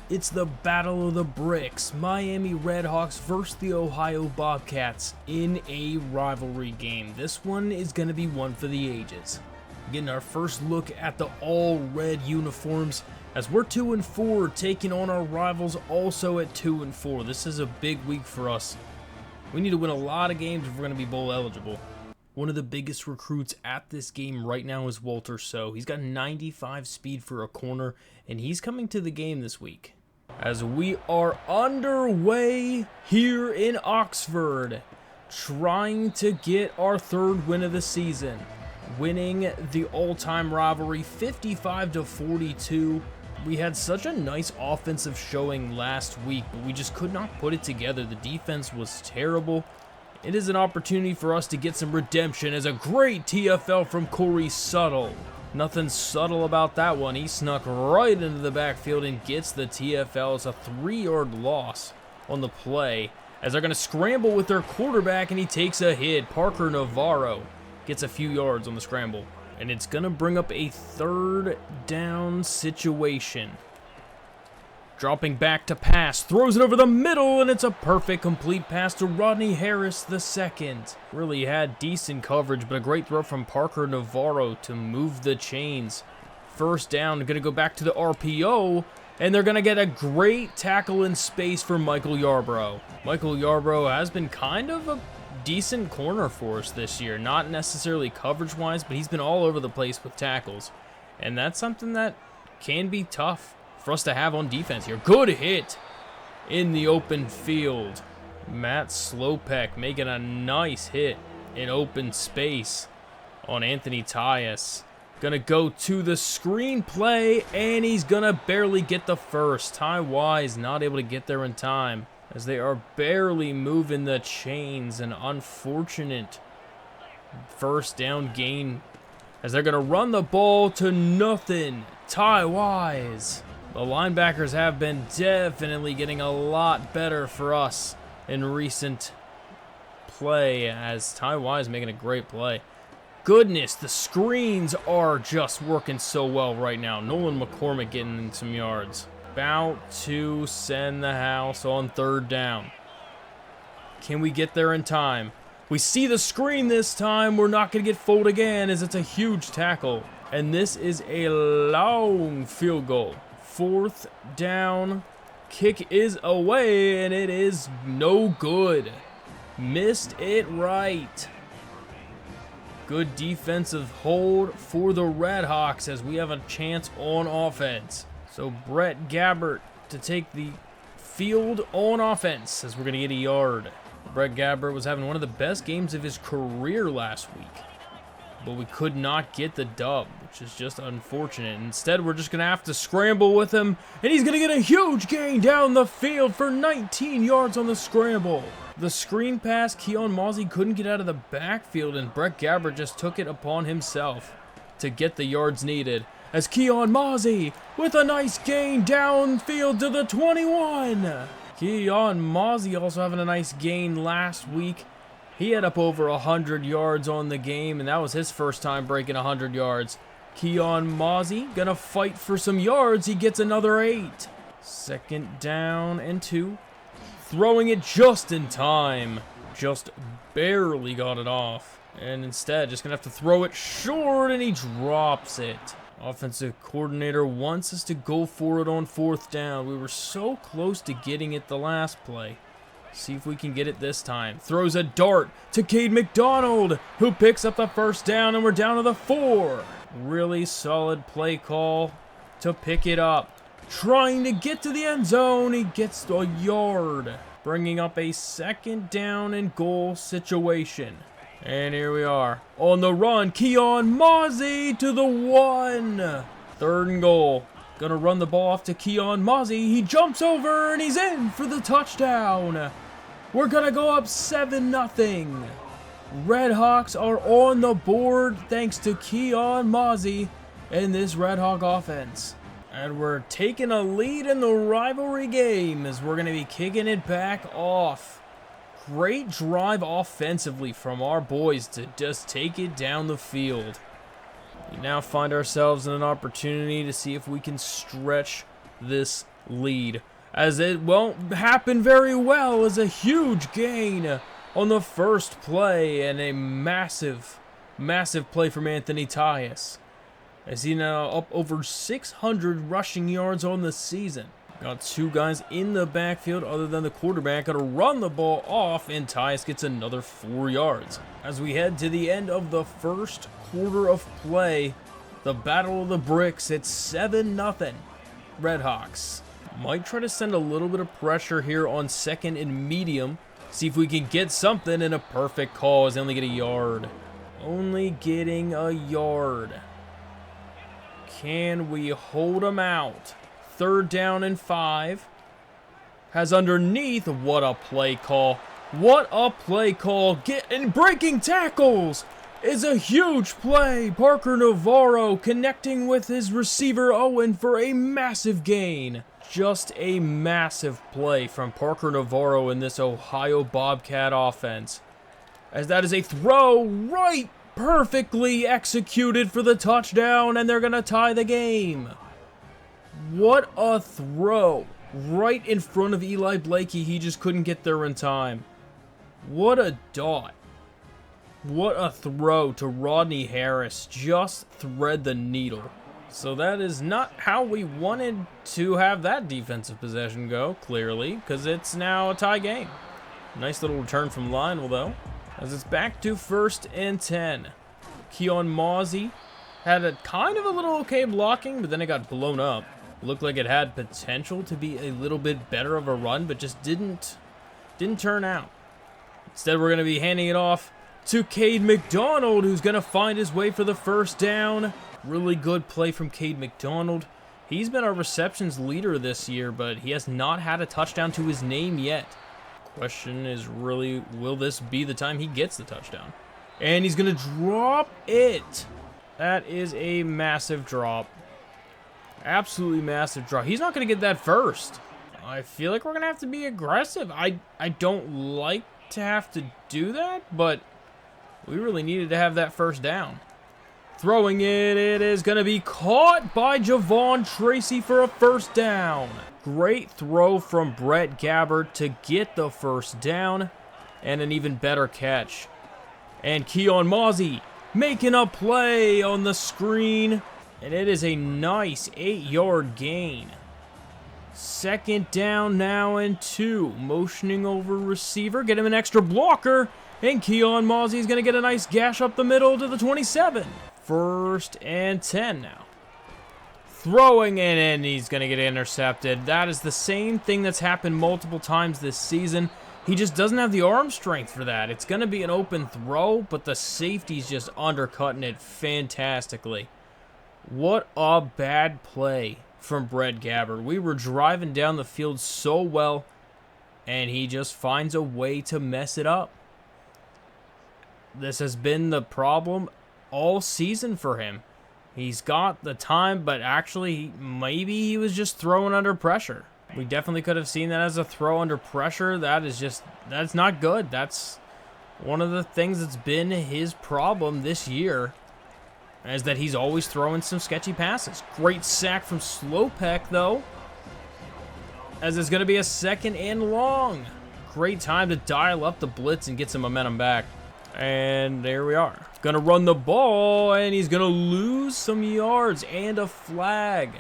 It's the Battle of the Bricks, Miami Redhawks versus the Ohio Bobcats in a rivalry game. This one is going to be one for the ages. Getting our first look at the all-red uniforms as we're 2-4, taking on our rivals also at 2-4. This is a big week for us. We need to win a lot of games if we're going to be bowl eligible. One of the biggest recruits at this game right now is Walter So. He's got 95 speed for a corner, and he's coming to the game this week. As we are underway here in Oxford, trying to get our third win of the season, winning the all-time rivalry 55-42. We had such a nice offensive showing last week, but we just could not put it together. The defense was terrible. It is an opportunity for us to get some redemption as a great TFL from Corey Subtle. Nothing subtle about that one. He snuck right into the backfield and gets the TFL. It's a 3-yard loss on the play as they're going to scramble with their quarterback, and he takes a hit. Parker Navarro gets a few yards on the scramble, and it's going to bring up a third down situation. Dropping back to pass, throws it over the middle, and it's a perfect complete pass to Rodney Harris II. Really had decent coverage, but a great throw from Parker Navarro to move the chains. First down, going to go back to the RPO, and they're going to get a great tackle in space for Michael Yarbrough. Michael Yarbrough has been kind of a decent corner for us this year. Not necessarily coverage-wise, but he's been all over the place with tackles. And that's something that can be tough for us to have on defense here. Good hit in the open field. Matt Slopek making a nice hit in open space on Anthony Tyus. Gonna go to the screen play, and he's gonna barely get the first. Ty Wise not able to get there in time as they are barely moving the chains. An unfortunate first down gain as they're gonna run the ball to nothing. Ty Wise. The linebackers have been definitely getting a lot better for us in recent play as Ty Wise making a great play. Goodness, the screens are just working so well right now. Nolan McCormick getting some yards. About to send the house on third down. Can we get there in time? We see the screen this time. We're not going to get fooled again as it's a huge tackle. And this is a long field goal. Fourth down, kick is away, and it is no good. Missed it right. Good defensive hold for the Redhawks as we have a chance on offense. So Brett Gabbert to take the field on offense as we're going to get a yard. Brett Gabbert was having one of the best games of his career last week, but we could not get the dub, which is just unfortunate. Instead, we're just going to have to scramble with him, and he's going to get a huge gain down the field for 19 yards on the scramble. The screen pass, Keon Mozzie couldn't get out of the backfield, and Brett Gabbert just took it upon himself to get the yards needed. As Keon Mozzie with a nice gain downfield to the 21. Keon Mozzie also having a nice gain last week. He had up over 100 yards on the game, and that was his first time breaking 100 yards. Keon Mozzie gonna fight for some yards. He gets another 8. Second down and 2. Throwing it just in time. Just barely got it off. And instead, just gonna have to throw it short, and he drops it. Offensive coordinator wants us to go for it on fourth down. We were so close to getting it the last play. See if we can get it this time. Throws a dart to Cade McDonald, who picks up the first down, and we're down to the 4. Really solid play call to pick it up. Trying to get to the end zone. He gets a yard, bringing up a second down and goal situation. And here we are. On the run, Keon Mozzie to the 1. Third and goal. Gonna run the ball off to Keon Mozzie. He jumps over, and he's in for the touchdown. We're gonna go up 7-0. Redhawks are on the board thanks to Keon Mozzie and this Redhawk offense. And we're taking a lead in the rivalry game as we're gonna be kicking it back off. Great drive offensively from our boys to just take it down the field. We now find ourselves in an opportunity to see if we can stretch this lead, as it won't happen very well, as a huge gain on the first play, and a massive play from Anthony Tyus, as he now up over 600 rushing yards on the season. Got two guys in the backfield other than the quarterback. Got to run the ball off, and Tyus gets another 4 yards. As we head to the end of the first quarter of play, the Battle of the Bricks, it's 7-0 Redhawks. Might try to send a little bit of pressure here on second and medium. See if we can get something, and a perfect call as they only get a yard. Only getting a yard. Can we hold them out? 3rd down and 5. Has underneath. What a play call. What a play call. And breaking tackles is a huge play. Parker Navarro connecting with his receiver Owen for a massive gain. Just a massive play from Parker Navarro in this Ohio Bobcat offense, as that is a throw right perfectly executed for the touchdown, and they're going to tie the game. What a throw. Right in front of Eli Blakey. He just couldn't get there in time. What a dot. What a throw to Rodney Harris. Just thread the needle. So that is not how we wanted to have that defensive possession go, clearly, because it's now a tie game. Nice little return from Lionel, though, as it's back to 1st and 10. Keon Mozzie had a kind of a little okay blocking, but then it got blown up. Looked like it had potential to be a little bit better of a run, but just didn't turn out. Instead, we're going to be handing it off to Cade McDonald, who's going to find his way for the 1st down. Really good play from Cade McDonald. He's been our receptions leader this year, but he has not had a touchdown to his name yet. Question is really, will this be the time he gets the touchdown? And he's going to drop it. That is a massive drop. Absolutely massive drop. He's not going to get that first. I feel like we're going to have to be aggressive. I don't like to have to do that, but we really needed to have that 1st down. Throwing it is going to be caught by Javon Tracy for a 1st down. Great throw from Brett Gabbard to get the 1st down, and an even better catch. And Keon Mozzie making a play on the screen, and it is a nice 8-yard gain. 2nd down now and 2. Motioning over receiver. Get him an extra blocker. And Keon Mozzie is going to get a nice gash up the middle to the 27. 1st and 10 now. Throwing it in. He's going to get intercepted. That is the same thing that's happened multiple times this season. He just doesn't have the arm strength for that. It's going to be an open throw, but the safety's just undercutting it fantastically. What a bad play from Brett Gabbard. We were driving down the field so well, and he just finds a way to mess it up. This has been the problem all season for him. He's got the time, but actually, maybe he was just throwing under pressure. We definitely could have seen that as a throw under pressure. That's not good. That's one of the things that's been his problem this year, is that he's always throwing some sketchy passes. Great sack from Slopek, though, as it's going to be a 2nd and long. Great time to dial up the blitz and get some momentum back. And there we are. Going to run the ball, and he's going to lose some yards and a flag.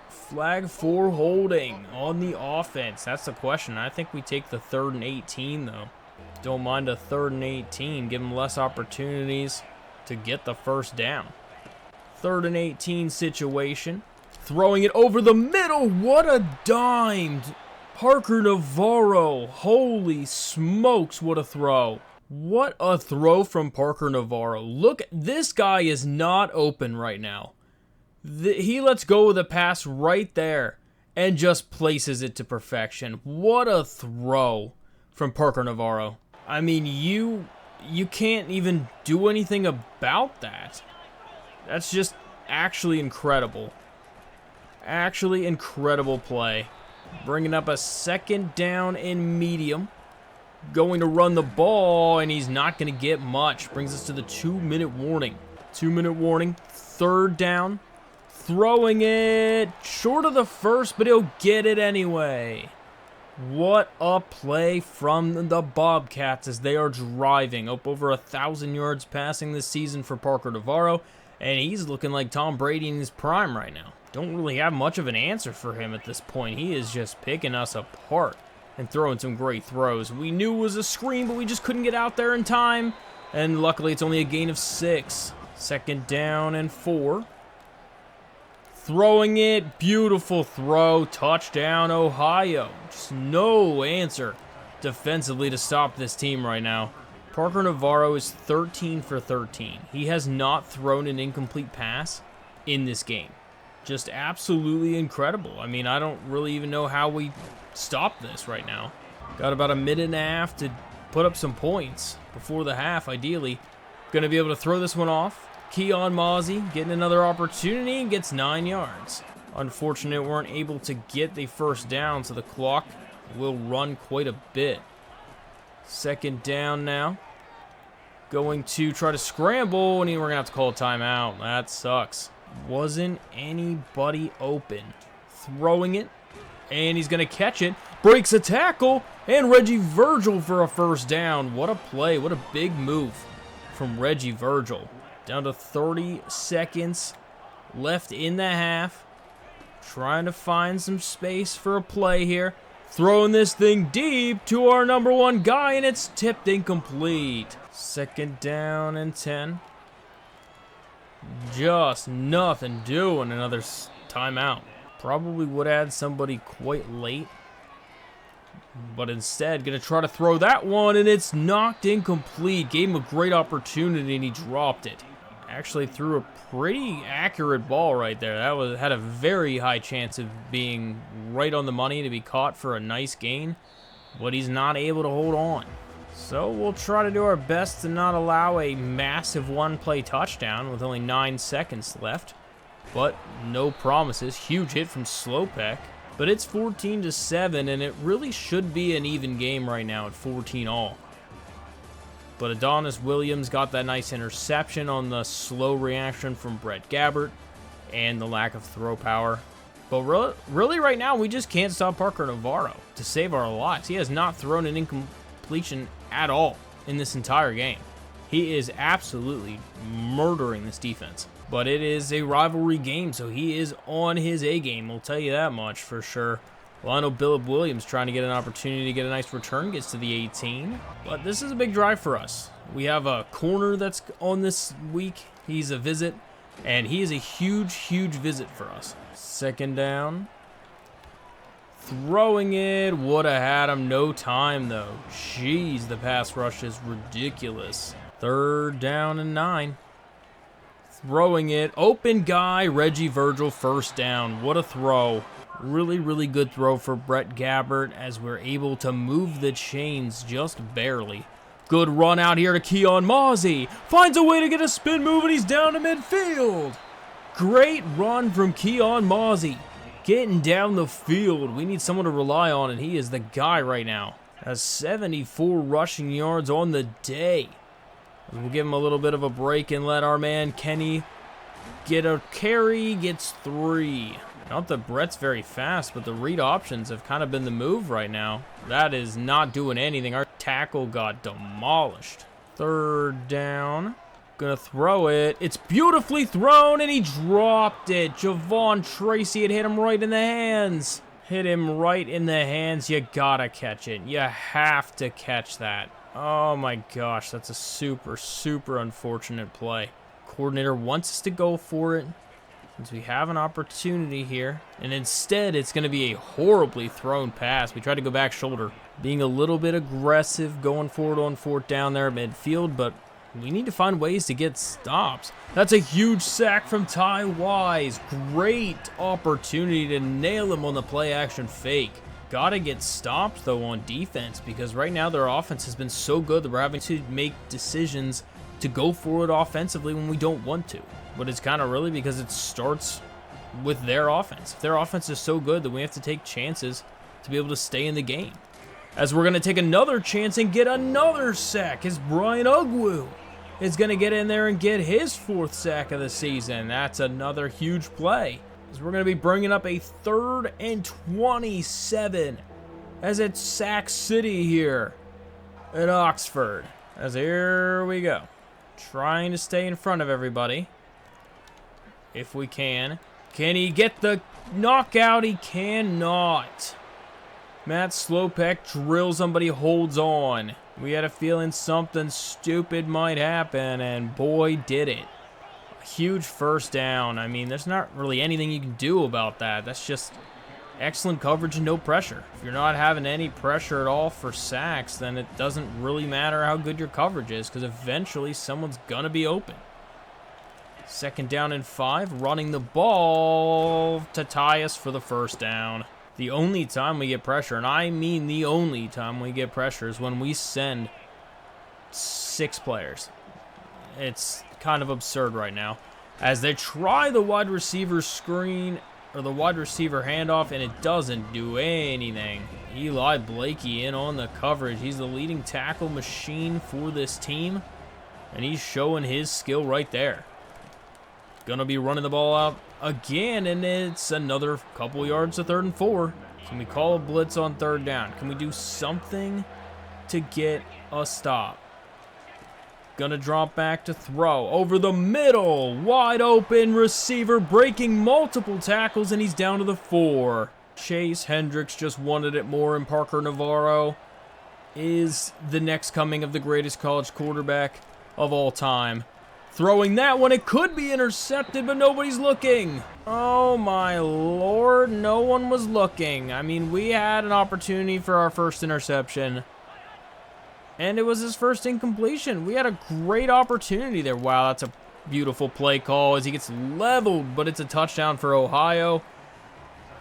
Flag for holding on the offense. That's the question. I think we take the 3rd and 18, though. Don't mind a 3rd and 18. Give them less opportunities to get the 1st down. 3rd and 18 situation. Throwing it over the middle. What a dime. Parker Navarro. Holy smokes, what a throw. What a throw from Parker Navarro. Look, this guy is not open right now. He lets go of the pass right there and just places it to perfection. What a throw from Parker Navarro. I mean, you can't even do anything about that. That's just actually incredible. Actually incredible play. Bringing up a 2nd down and medium. Going to run the ball, and he's not going to get much. Brings us to the 2-minute warning. 2-minute warning. 3rd down. Throwing it short of the first, but he'll get it anyway. What a play from the Bobcats as they are driving up over 1,000 yards passing this season for Parker Navarro, and he's looking like Tom Brady in his prime right now. Don't really have much of an answer for him at this point. He is just picking us apart and throwing some great throws. We knew it was a screen, but we just couldn't get out there in time, and luckily it's only a gain of 6. 2nd down and 4. Throwing it, beautiful throw, touchdown Ohio. Just no answer defensively to stop this team right now. Parker Navarro is 13 for 13. He has not thrown an incomplete pass in this game. Just absolutely incredible. I mean, I don't really even know how we stop this right now. Got about a minute and a half to put up some points before the half, ideally. Going to be able to throw this one off. Keon Mozzie getting another opportunity and gets 9 yards. Unfortunate, weren't able to get the first down, so the clock will run quite a bit. 2nd down now. Going to try to scramble, and we're going to have to call a timeout. That sucks. Wasn't anybody open. Throwing it, and he's going to catch it. Breaks a tackle, and Reggie Virgil for a first down. What a play. What a big move from Reggie Virgil. Down to 30 seconds left in the half. Trying to find some space for a play here. Throwing this thing deep to our number 1 guy, and it's tipped incomplete. 2nd down and 10. Just nothing doing. Another timeout. Probably would have had somebody quite late. But instead, going to try to throw that one, and it's knocked incomplete. Gave him a great opportunity, and he dropped it. Actually threw a pretty accurate ball right there. That had a very high chance of being right on the money to be caught for a nice gain, but he's not able to hold on. So we'll try to do our best to not allow a massive one-play touchdown with only 9 seconds left, but no promises. Huge hit from Slopek, but it's 14-7, and it really should be an even game right now at 14 all. But Adonis Williams got that nice interception on the slow reaction from Brett Gabbert and the lack of throw power. But really right now, we just can't stop Parker Navarro to save our lives. He has not thrown an incompletion at all in this entire game. He is absolutely murdering this defense. But it is a rivalry game, so he is on his A game. We'll tell you that much for sure. Lionel Billip Williams trying to get an opportunity to get a nice return, gets to the 18. But this is a big drive for us. We have a corner that's on this week. He's a visit, and he is a huge, huge visit for us. 2nd down. Throwing it. Would have had him. No time, though. Jeez, the pass rush is ridiculous. 3rd down and 9. Throwing it. Open guy. Reggie Virgil, first down. What a throw. Really, really good throw for Brett Gabbert as we're able to move the chains just barely. Good run out here to Keon Mozzie. Finds a way to get a spin move, and he's down to midfield. Great run from Keon Mozzie. Getting down the field. We need someone to rely on, and he is the guy right now. Has 74 rushing yards on the day. We'll give him a little bit of a break and let our man Kenny get a carry. Gets 3. Not that Brett's very fast, but the read options have kind of been the move right now. That is not doing anything. Our tackle got demolished. 3rd down. Gonna throw it. It's beautifully thrown, and he dropped it. Javon Tracy had hit him right in the hands. Hit him right in the hands. You gotta catch it. You have to catch that. Oh my gosh, that's a super, super unfortunate play. Coordinator wants us to go for it, since we have an opportunity here, and instead it's going to be a horribly thrown pass. We tried to go back shoulder, being a little bit aggressive, going forward on 4th down there at midfield, but we need to find ways to get stops. That's a huge sack from Ty Wise. Great opportunity to nail him on the play action fake. Gotta get stopped though on defense, because right now their offense has been so good that we're having to make decisions to go forward offensively when we don't want to. But it's kind of really because it starts with their offense. If their offense is so good that we have to take chances to be able to stay in the game. As we're going to take another chance and get another sack is Brian Ugwu. is going to get in there and get his 4th sack of the season. That's another huge play. As we're going to be bringing up a 3rd and 27 as it's Sack City here at Oxford. As here we go. Trying to stay in front of everybody. If we can. Can he get the knockout? He cannot. Matt Slopek drills him, but he holds on. We had a feeling something stupid might happen, and boy, did it. A huge first down. I mean, there's not really anything you can do about that. That's just excellent coverage and no pressure. If you're not having any pressure at all for sacks, then it doesn't really matter how good your coverage is, because eventually someone's going to be open. 2nd down and 5, running the ball to tie us for the first down. The only time we get pressure, and I mean the only time we get pressure, is when we send 6 players. It's kind of absurd right now. As they try the wide receiver screen, or the wide receiver handoff, and it doesn't do anything. Eli Blakey in on the coverage. He's the leading tackle machine for this team, and he's showing his skill right there. Gonna be running the ball out again, and it's another couple yards to 3rd and 4. Can we call a blitz on 3rd down? Can we do something to get a stop? Gonna drop back to throw. Over the middle. Wide open receiver breaking multiple tackles, and he's down to the 4. Chase Hendricks just wanted it more, and Parker Navarro is the next coming of the greatest college quarterback of all time. Throwing that one, it could be intercepted, but nobody's looking. Oh my lord, no one was looking. I mean, we had an opportunity for our first interception, and it was his first incompletion. We had a great opportunity there. Wow, that's a beautiful play call as he gets leveled, but it's a touchdown for Ohio.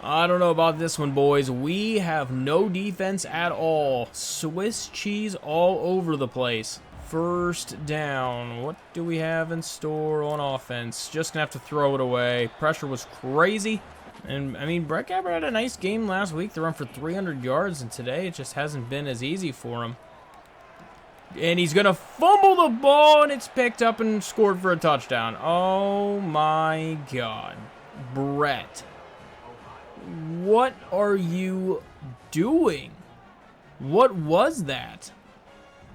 I don't know about this one, boys. We have no defense at all. Swiss cheese all over the place. 1st down. What do we have in store on offense? Just gonna have to throw it away. Pressure was crazy. And I mean, Brett Gabbert had a nice game last week. They run for 300 yards, and today it just hasn't been as easy for him. And he's gonna fumble the ball, and it's picked up and scored for a touchdown. Oh my god. Brett, what are you doing? What was that?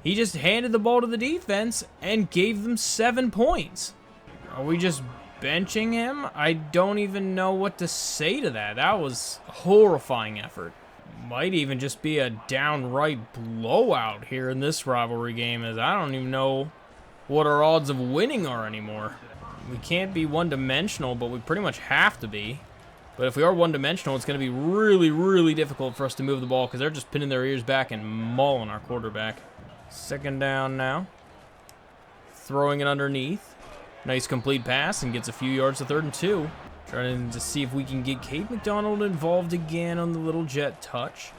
He just handed the ball to the defense and gave them 7 points. Are we just benching him? I don't even know what to say to that. That was a horrifying effort. Might even just be a downright blowout here in this rivalry game, as I don't even know what our odds of winning are anymore. We can't be one-dimensional, but we pretty much have to be. But if we are one-dimensional, it's going to be really, really difficult for us to move the ball, because they're just pinning their ears back and mauling our quarterback. 2nd down now. Throwing it underneath. Nice complete pass, and gets a few yards to 3rd and 2. Trying to see if we can get Cade McDonald involved again on the little jet touch.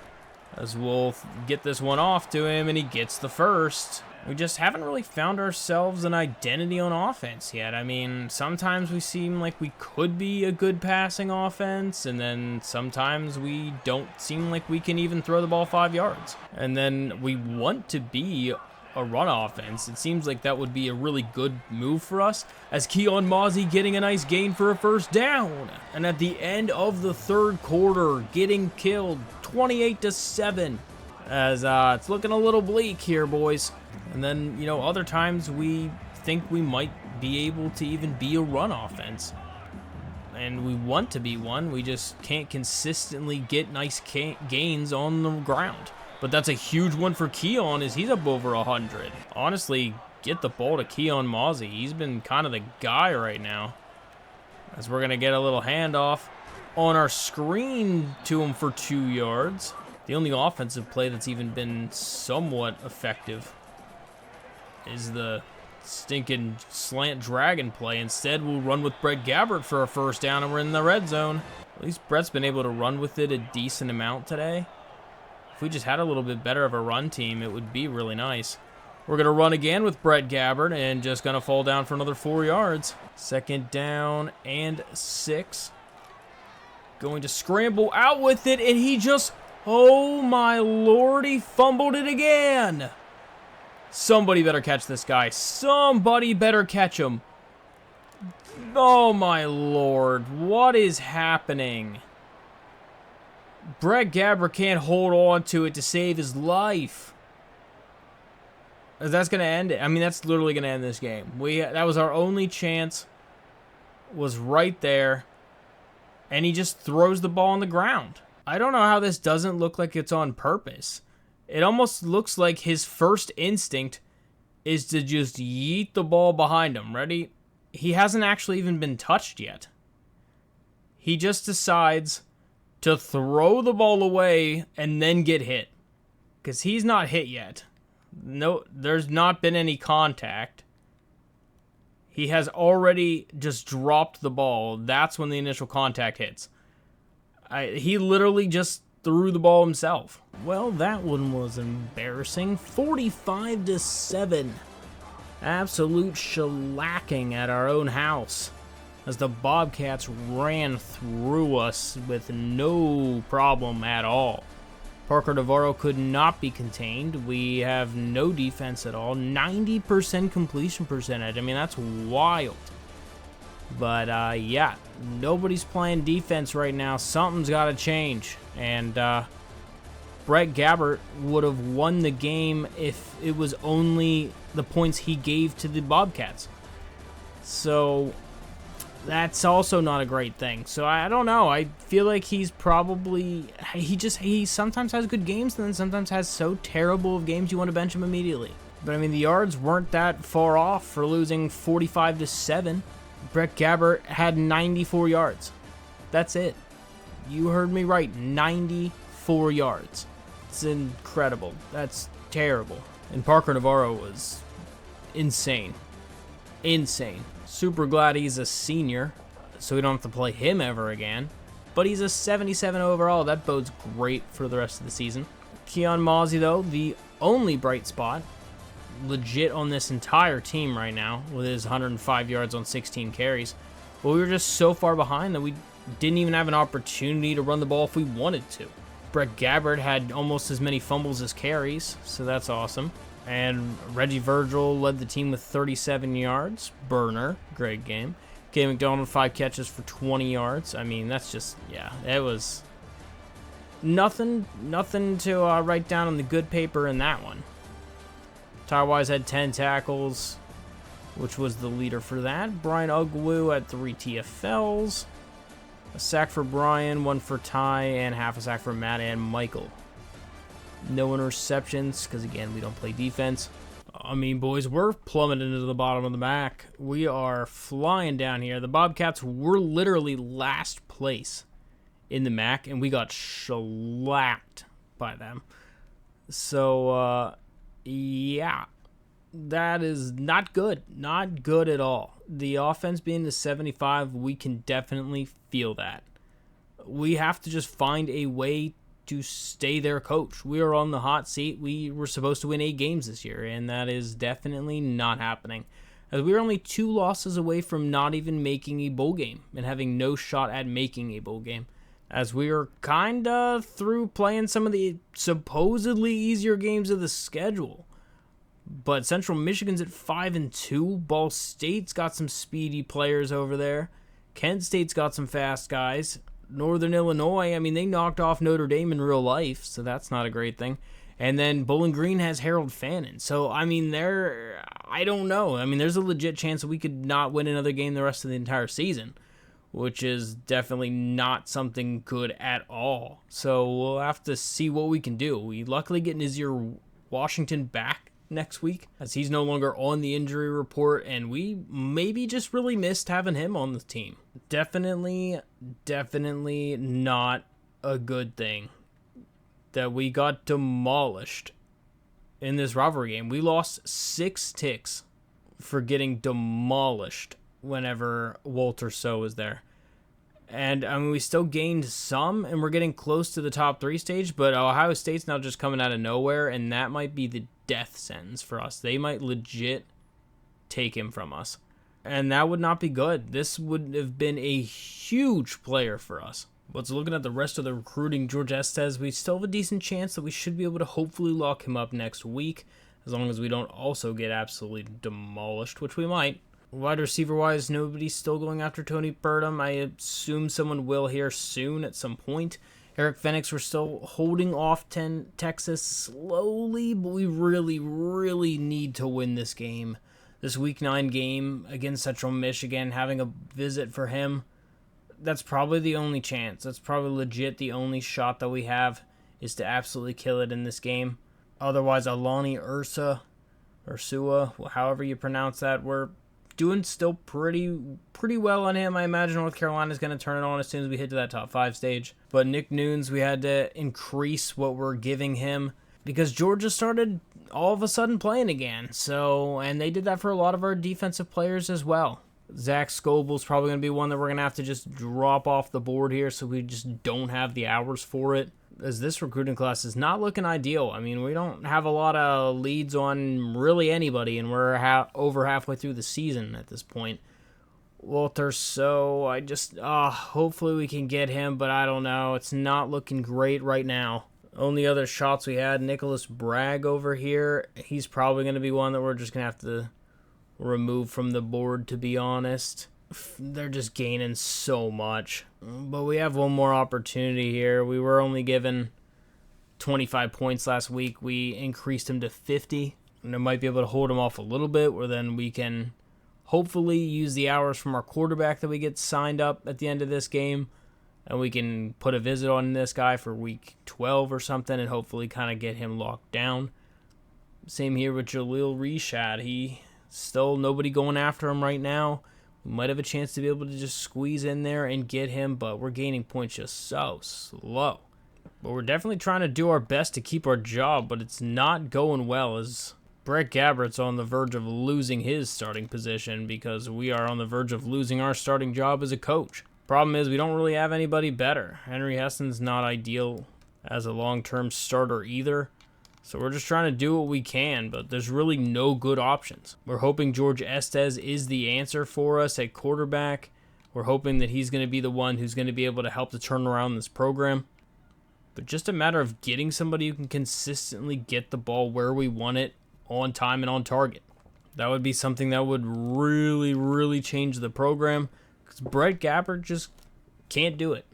As we'll get this one off to him, and he gets the first. We just haven't really found ourselves an identity on offense yet. I mean, sometimes we seem like we could be a good passing offense, and then sometimes we don't seem like we can even throw the ball 5 yards. And then we want to be a run offense. It seems like that would be a really good move for us, as Keon Mozzie getting a nice gain for a 1st down. And at the end of the 3rd quarter, getting killed 28-7. As it's looking a little bleak here, boys. And then, you know, other times we think we might be able to even be a run offense. And we want to be one. We just can't consistently get nice gains on the ground. But that's a huge one for Keon, as he's up over 100. Honestly, get the ball to Keon Mozzie. He's been kind of the guy right now. As we're going to get a little handoff on our screen to him for 2 yards. The only offensive play that's even been somewhat effective is the stinking slant dragon play. Instead, we'll run with Brett Gabbert for a 1st down, and we're in the red zone. At least Brett's been able to run with it a decent amount today. If we just had a little bit better of a run team, it would be really nice. We're going to run again with Brett Gabbert, and just going to fall down for another 4 yards. 2nd down and 6. Going to scramble out with it, and he just... oh my lord, he fumbled it again. Somebody better catch this guy. Somebody better catch him. Oh my lord. What is happening? Brett Gabbert can't hold on to it to save his life. That's going to end it. I mean, that's literally going to end this game. That was our only chance. Was right there. And he just throws the ball on the ground. I don't know how this doesn't look like it's on purpose. It almost looks like his first instinct is to just yeet the ball behind him. Ready? He hasn't actually even been touched yet. He just decides to throw the ball away and then get hit. Because he's not hit yet. No, there's not been any contact. He has already just dropped the ball. That's when the initial contact hits. He literally just threw the ball himself. Well, that one was embarrassing. 45-7. Absolute shellacking at our own house as the Bobcats ran through us with no problem at all. Parker Navarro could not be contained. We have no defense at all. 90% completion percentage. I mean, that's wild. But, yeah, nobody's playing defense right now. Something's got to change. And Brett Gabbert would have won the game if it was only the points he gave to the Bobcats. So that's also not a great thing. So I don't know. I feel like he's probably... He sometimes has good games and then sometimes has so terrible of games you want to bench him immediately. But, I mean, the yards weren't that far off for losing 45-7. Brett Gabbert had 94 yards. That's it. You heard me right. 94 yards. It's incredible. That's terrible. And Parker Navarro was insane. Insane. Super glad he's a senior, so we don't have to play him ever again. But he's a 77 overall. That bodes great for the rest of the season. Keon Mozzie, though, the only bright spot, legit on this entire team right now, with his 105 yards on 16 carries. But we were just so far behind that we didn't even have an opportunity to run the ball if we wanted to. Brett Gabbert had almost as many fumbles as carries, so that's awesome. And Reggie Virgil led the team with 37 yards. Burner, great game. Gabe McDonald, 5 catches for 20 yards. I mean, that's just, yeah, it was nothing to write down on the good paper in that one. Ty Wise had 10 tackles, which was the leader for that. Brian Ugwu had 3 TFLs. A sack for Brian, 1 for Ty, and half a sack for Matt and Michael. No interceptions, because again, we don't play defense. I mean, boys, we're plummeting into the bottom of the MAC. We are flying down here. The Bobcats were literally last place in the MAC, and we got shellacked by them. So, yeah, that is not good. Not good at all. The offense being the 75, we can definitely feel that. We have to just find a way to stay their coach. We are on the hot seat. We were supposed to win 8 games this year, and that is definitely not happening. As we are only 2 losses away from not even making a bowl game and having no shot at making a bowl game. As we are kind of through playing some of the supposedly easier games of the schedule. But Central Michigan's at 5-2. Ball State's got some speedy players over there. Kent State's got some fast guys. Northern Illinois, I mean, they knocked off Notre Dame in real life, so that's not a great thing. And then Bowling Green has Harold Fannin. So, I mean, I don't know. I mean, there's a legit chance that we could not win another game the rest of the entire season, which is definitely not something good at all. So, we'll have to see what we can do. We luckily get Nazir Washington back next week, as he's no longer on the injury report, and we maybe just really missed having him on the team. Definitely not a good thing that we got demolished in this rivalry game. We lost 6 ticks for getting demolished whenever Walter So was there. And, I mean, we still gained some, and we're getting close to the top 3 stage, but Ohio State's now just coming out of nowhere, and that might be the death sentence for us. They might legit take him from us. And that would not be good. This would have been a huge player for us. But looking at the rest of the recruiting, George Estes, we still have a decent chance that we should be able to hopefully lock him up next week. as long as we don't also get absolutely demolished, which we might. Wide receiver-wise, nobody's still going after Tony Purdom. I assume someone will here soon at some point. Eric Fenix, we're still holding off Texas slowly, but we really, really need to win this game. This Week 9 game against Central Michigan, having a visit for him, that's probably the only chance. That's probably legit the only shot that we have is to absolutely kill it in this game. Otherwise, Alani Ursua, however you pronounce that, we're doing still pretty well on him. I imagine North Carolina's going to turn it on as soon as we hit to that top 5 stage. But Nick Nunes, we had to increase what we're giving him because Georgia started all of a sudden playing again. And they did that for a lot of our defensive players as well. Zach Scoble's probably going to be one that we're going to have to just drop off the board here so we just don't have the hours for it, as this recruiting class is not looking ideal. I mean, we don't have a lot of leads on really anybody, and we're over halfway through the season at this point. Walter, so I just, hopefully we can get him, but I don't know. It's not looking great right now. Only other shots we had, Nicholas Bragg over here. He's probably going to be one that we're just going to have to remove from the board, to be honest. They're just gaining so much. But we have one more opportunity here. We were only given 25 points last week. We increased them to 50. And I might be able to hold them off a little bit, where then we can hopefully use the hours from our quarterback that we get signed up at the end of this game. And we can put a visit on this guy for week 12 or something and hopefully kind of get him locked down. Same here with Jaleel Reshad. He still nobody going after him right now. We might have a chance to be able to just squeeze in there and get him, but we're gaining points just so slow. But we're definitely trying to do our best to keep our job, but it's not going well, as Brett Gabbert's on the verge of losing his starting position because we are on the verge of losing our starting job as a coach. Problem is we don't really have anybody better. Henry Heston's not ideal as a long-term starter either. So we're just trying to do what we can, but there's really no good options. We're hoping George Estes is the answer for us at quarterback. We're hoping that he's going to be the one who's going to be able to help to turn around this program. But just a matter of getting somebody who can consistently get the ball where we want it, on time and on target. That would be something that would really, really change the program, because Brett Gabbert just can't do it.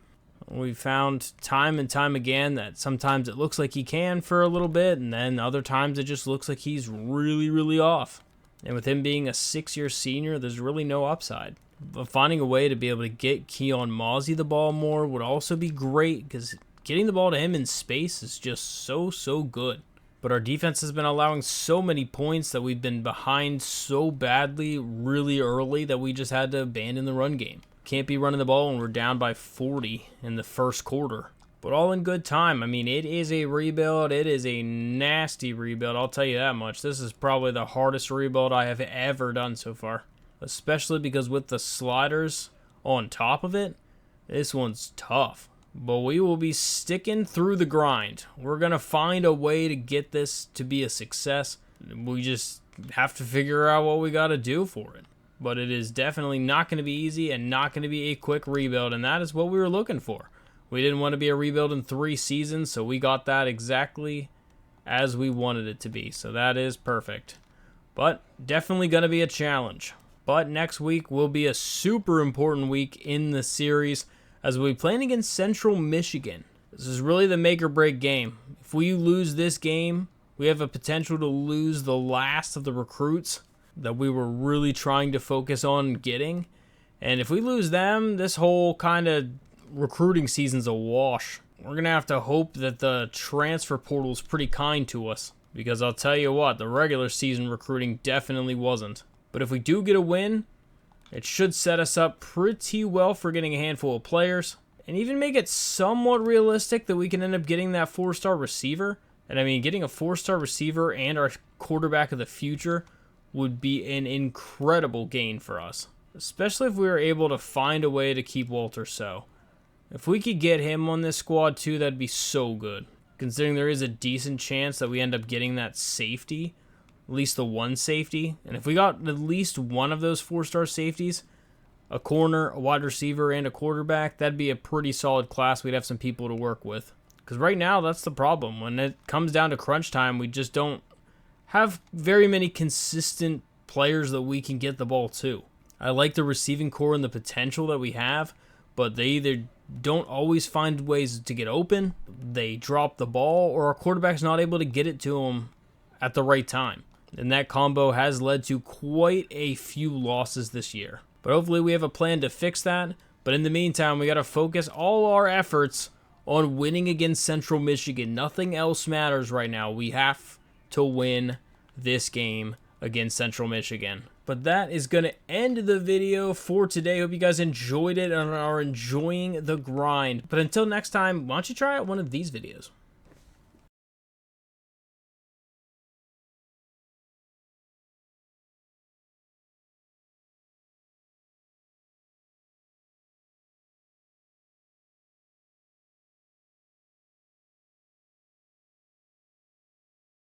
We found time and time again that sometimes it looks like he can for a little bit, and then other times it just looks like he's really, really off. And with him being a 6-year senior, there's really no upside. But finding a way to be able to get Keon Mozzie the ball more would also be great, because getting the ball to him in space is just so good. But our defense has been allowing so many points that we've been behind so badly really early that we just had to abandon the run game. Can't be running the ball when we're down by 40 in the first quarter. But all in good time. I mean, it is a rebuild. It is a nasty rebuild. I'll tell you that much. This is probably the hardest rebuild I have ever done so far. Especially because with the sliders on top of it, this one's tough. But we will be sticking through the grind. We're going to find a way to get this to be a success. We just have to figure out what we got to do for it. But it is definitely not going to be easy and not going to be a quick rebuild, and that is what we were looking for. We didn't want to be a rebuild in 3 seasons, so we got that exactly as we wanted it to be. So that is perfect. But definitely going to be a challenge. But next week will be a super important week in the series as we play against Central Michigan. This is really the make or break game. If we lose this game, we have a potential to lose the last of the recruits that we were really trying to focus on getting. And if we lose them, this whole kind of recruiting season's a wash. We're going to have to hope that the transfer portal is pretty kind to us, because I'll tell you what, the regular season recruiting definitely wasn't. But if we do get a win, it should set us up pretty well for getting a handful of players, and even make it somewhat realistic that we can end up getting that 4-star receiver. And I mean, getting a 4-star receiver and our quarterback of the future would be an incredible gain for us, especially if we were able to find a way to keep Walter So. If we could get him on this squad too, that'd be so good, considering there is a decent chance that we end up getting that safety, at least the one safety. And if we got at least one of those 4-star safeties, a corner, a wide receiver, and a quarterback, that'd be a pretty solid class. We'd have some people to work with, because right now that's the problem. When it comes down to crunch time, we just don't have very many consistent players that we can get the ball to. I like the receiving core and the potential that we have, but they either don't always find ways to get open, they drop the ball, or our quarterback's not able to get it to them at the right time. And that combo has led to quite a few losses this year. But hopefully we have a plan to fix that. But in the meantime, we got to focus all our efforts on winning against Central Michigan. Nothing else matters right now. We have to win this game against Central Michigan. But that is going to end the video for today. Hope you guys enjoyed it and are enjoying the grind. But until next time, why don't you try out one of these videos?